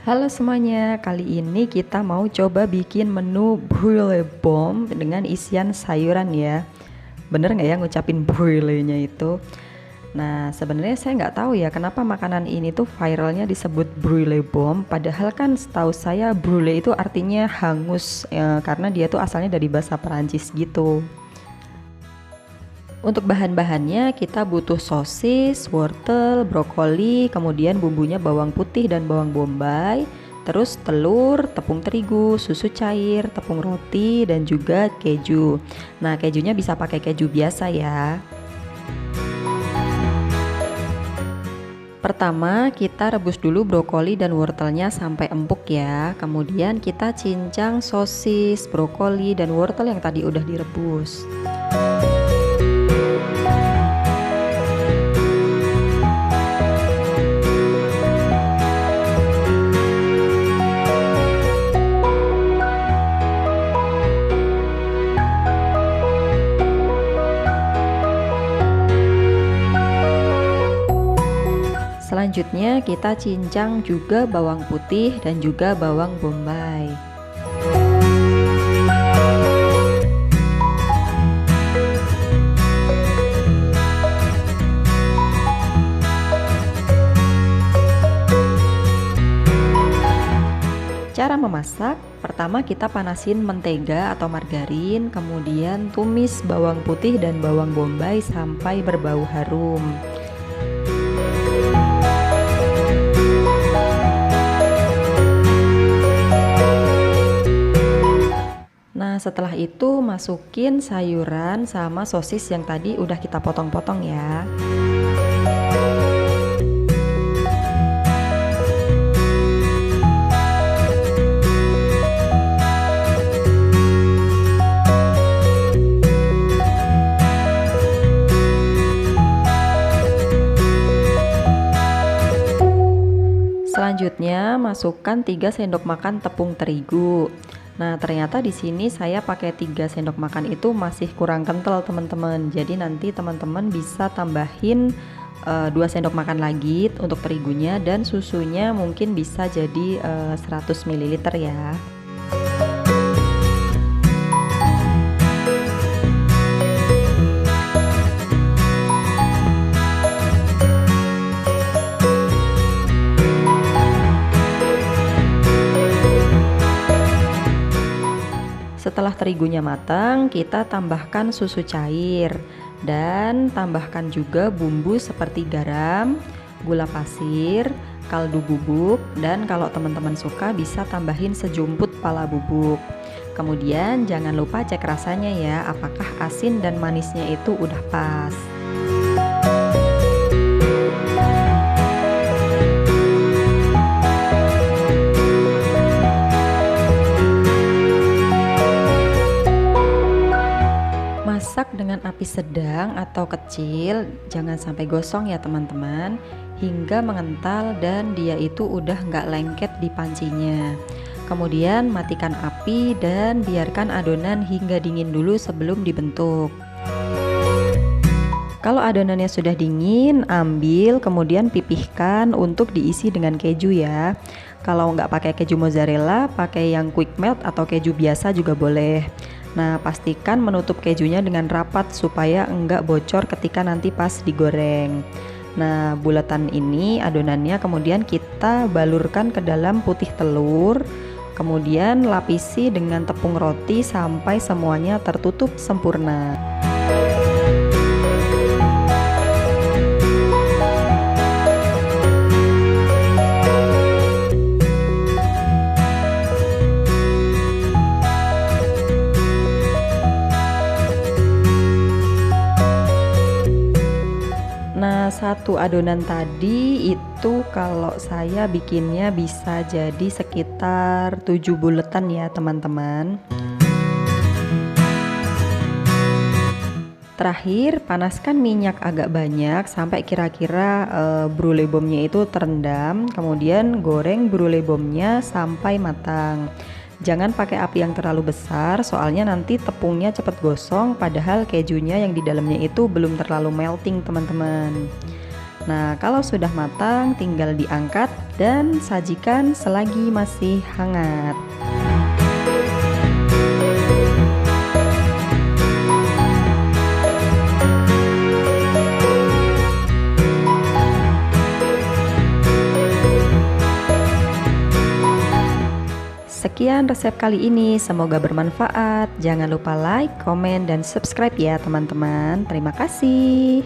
Halo semuanya, kali ini kita mau coba bikin menu brulee bomb dengan isian sayuran ya. Bener nggak ya ngucapin brulee-nya itu? Nah, sebenarnya saya nggak tahu ya kenapa makanan ini tuh viralnya disebut brulee bomb. Padahal kan setahu saya brulee itu artinya hangus karena dia tuh asalnya dari bahasa Perancis gitu. Untuk bahan-bahannya kita butuh sosis, wortel, brokoli, kemudian bumbunya bawang putih dan bawang bombay, terus telur, tepung terigu, susu cair, tepung roti, dan juga keju. Nah, kejunya bisa pakai keju biasa ya. Pertama, kita rebus dulu brokoli dan wortelnya sampai empuk ya. Kemudian kita cincang sosis, brokoli, dan wortel yang tadi udah direbus. Selanjutnya kita cincang juga bawang putih dan juga bawang bombay. Cara memasak, pertama kita panasin mentega atau margarin, kemudian tumis bawang putih dan bawang bombay sampai berbau harum. Nah, setelah itu masukin sayuran sama sosis yang tadi udah kita potong-potong ya. Selanjutnya masukkan 3 sendok makan tepung terigu. Nah, ternyata di sini saya pakai 3 sendok makan itu masih kurang kental teman-teman. Jadi nanti teman-teman bisa tambahin 2 sendok makan lagi untuk terigunya, dan susunya mungkin bisa jadi 100 ml ya. Setelah terigunya matang, kita tambahkan susu cair dan tambahkan juga bumbu seperti garam, gula pasir, kaldu bubuk, dan kalau teman-teman suka bisa tambahin sejumput pala bubuk. Kemudian jangan lupa cek rasanya ya, apakah asin dan manisnya itu udah pas. Masak dengan api sedang atau kecil, jangan sampai gosong ya teman-teman, hingga mengental dan dia itu udah nggak lengket di pancinya. Kemudian matikan api dan biarkan adonan hingga dingin dulu sebelum dibentuk. Kalau adonannya sudah dingin, ambil kemudian pipihkan untuk diisi dengan keju ya. Kalau nggak pakai keju mozzarella, pakai yang quick melt atau keju biasa juga boleh. Nah, pastikan menutup kejunya dengan rapat supaya enggak bocor ketika nanti pas digoreng. Nah, bulatan ini adonannya kemudian kita balurkan ke dalam putih telur, kemudian lapisi dengan tepung roti sampai semuanya tertutup sempurna. Nah, satu adonan tadi itu kalau saya bikinnya bisa jadi sekitar 7 buletan ya teman-teman. Terakhir, panaskan minyak agak banyak sampai kira-kira brulee bombnya itu terendam. Kemudian goreng brulee bombnya sampai matang. Jangan pakai api yang terlalu besar, soalnya nanti tepungnya cepat gosong, padahal kejunya yang di dalamnya itu belum terlalu melting teman-teman. Nah, kalau sudah matang tinggal diangkat dan sajikan selagi masih hangat. Sekian resep kali ini, semoga bermanfaat. Jangan lupa like, komen, dan subscribe ya teman-teman. Terima kasih.